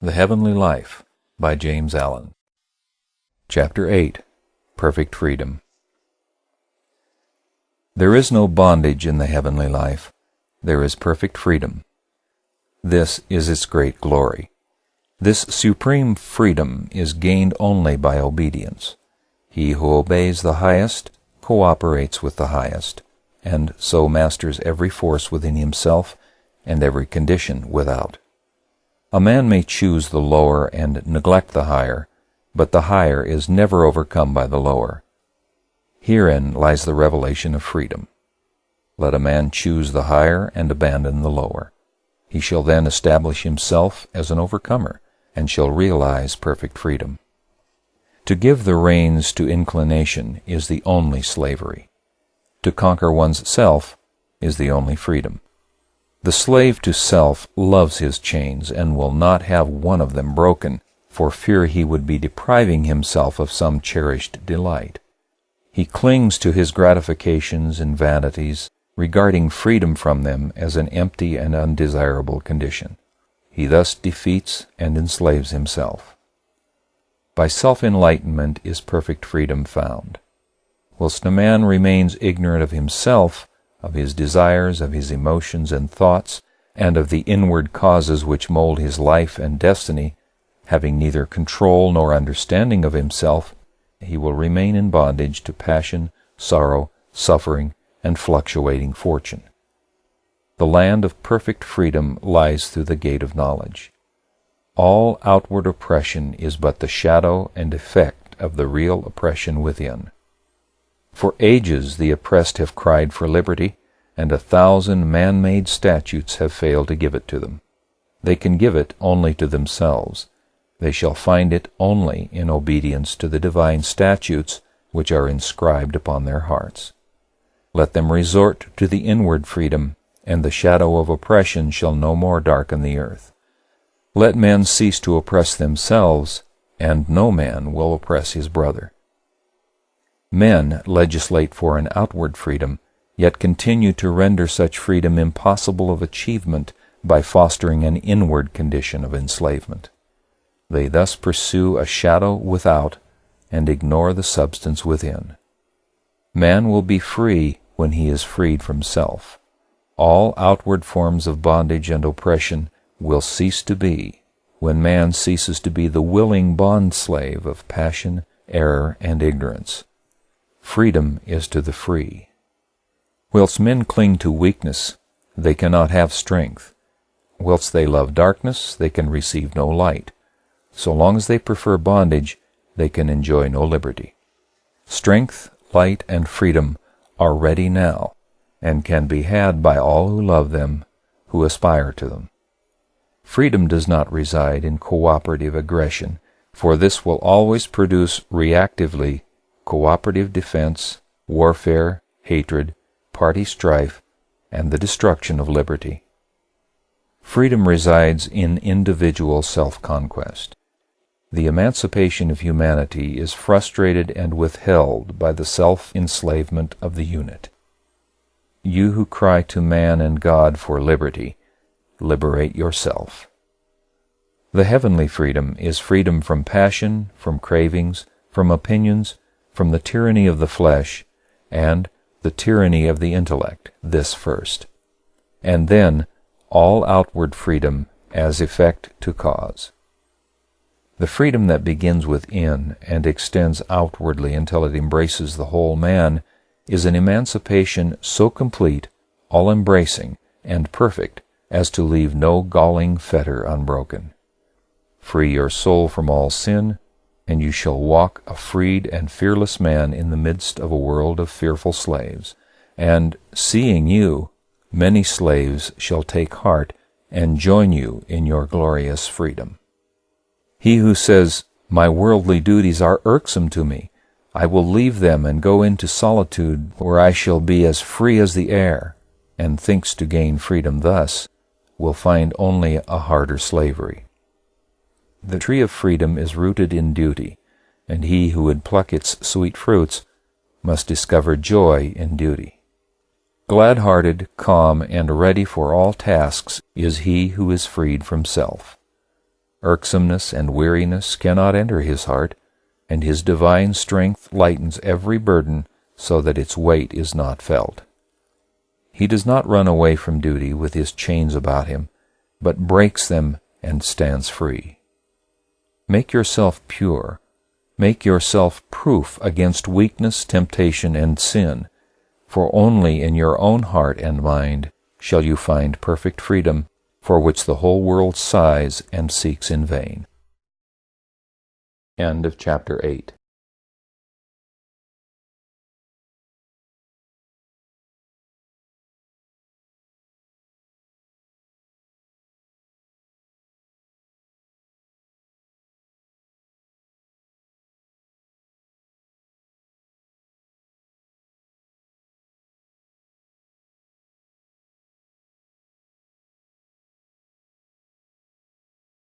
The Heavenly Life by James Allen. Chapter 8. Perfect Freedom. There is no bondage in the heavenly life. There is perfect freedom. This is its great glory. This supreme freedom is gained only by obedience. He who obeys the highest cooperates with the highest, and so masters every force within himself and every condition without. A man may choose the lower and neglect the higher, but the higher is never overcome by the lower. Herein lies the revelation of freedom. Let a man choose the higher and abandon the lower. He shall then establish himself as an overcomer, and shall realize perfect freedom. To give the reins to inclination is the only slavery. To conquer one's self is the only freedom. The slave to self loves his chains and will not have one of them broken, for fear he would be depriving himself of some cherished delight. He clings to his gratifications and vanities, regarding freedom from them as an empty and undesirable condition. He thus defeats and enslaves himself. By self-enlightenment is perfect freedom found. Whilst a man remains ignorant of himself, of his desires, of his emotions and thoughts, and of the inward causes which mold his life and destiny, having neither control nor understanding of himself, he will remain in bondage to passion, sorrow, suffering, and fluctuating fortune. The land of perfect freedom lies through the gate of knowledge. All outward oppression is but the shadow and effect of the real oppression within. For ages the oppressed have cried for liberty, and 1,000 man-made statutes have failed to give it to them. They can give it only to themselves. They shall find it only in obedience to the divine statutes which are inscribed upon their hearts. Let them resort to the inward freedom, and the shadow of oppression shall no more darken the earth. Let men cease to oppress themselves, and no man will oppress his brother. Men legislate for an outward freedom, yet continue to render such freedom impossible of achievement by fostering an inward condition of enslavement. They thus pursue a shadow without and ignore the substance within. Man will be free when he is freed from self. All outward forms of bondage and oppression will cease to be when man ceases to be the willing bond-slave of passion, error, and ignorance. Freedom is to the free. Whilst men cling to weakness, they cannot have strength. Whilst they love darkness, they can receive no light. So long as they prefer bondage, they can enjoy no liberty. Strength, light, and freedom are ready now, and can be had by all who love them, who aspire to them. Freedom does not reside in cooperative aggression, for this will always produce reactively cooperative defense, warfare, hatred, party strife, and the destruction of liberty. Freedom resides in individual self-conquest. The emancipation of humanity is frustrated and withheld by the self-enslavement of the unit. You who cry to man and God for liberty, liberate yourself. The heavenly freedom is freedom from passion, from cravings, from opinions, from the tyranny of the flesh, and the tyranny of the intellect, this first, and then all outward freedom as effect to cause. The freedom that begins within and extends outwardly until it embraces the whole man is an emancipation so complete, all-embracing, and perfect as to leave no galling fetter unbroken. Free your soul from all sin, and you shall walk a freed and fearless man in the midst of a world of fearful slaves, and, seeing you, many slaves shall take heart and join you in your glorious freedom. He who says, "My worldly duties are irksome to me. I will leave them and go into solitude where I shall be as free as the air," and thinks to gain freedom thus, will find only a harder slavery. The tree of freedom is rooted in duty, and he who would pluck its sweet fruits must discover joy in duty. Glad-hearted, calm, and ready for all tasks is he who is freed from self. Irksomeness and weariness cannot enter his heart, and his divine strength lightens every burden so that its weight is not felt. He does not run away from duty with his chains about him, but breaks them and stands free. Make yourself pure. Make yourself proof against weakness, temptation, and sin, for only in your own heart and mind shall you find perfect freedom, for which the whole world sighs and seeks in vain. End of chapter 8.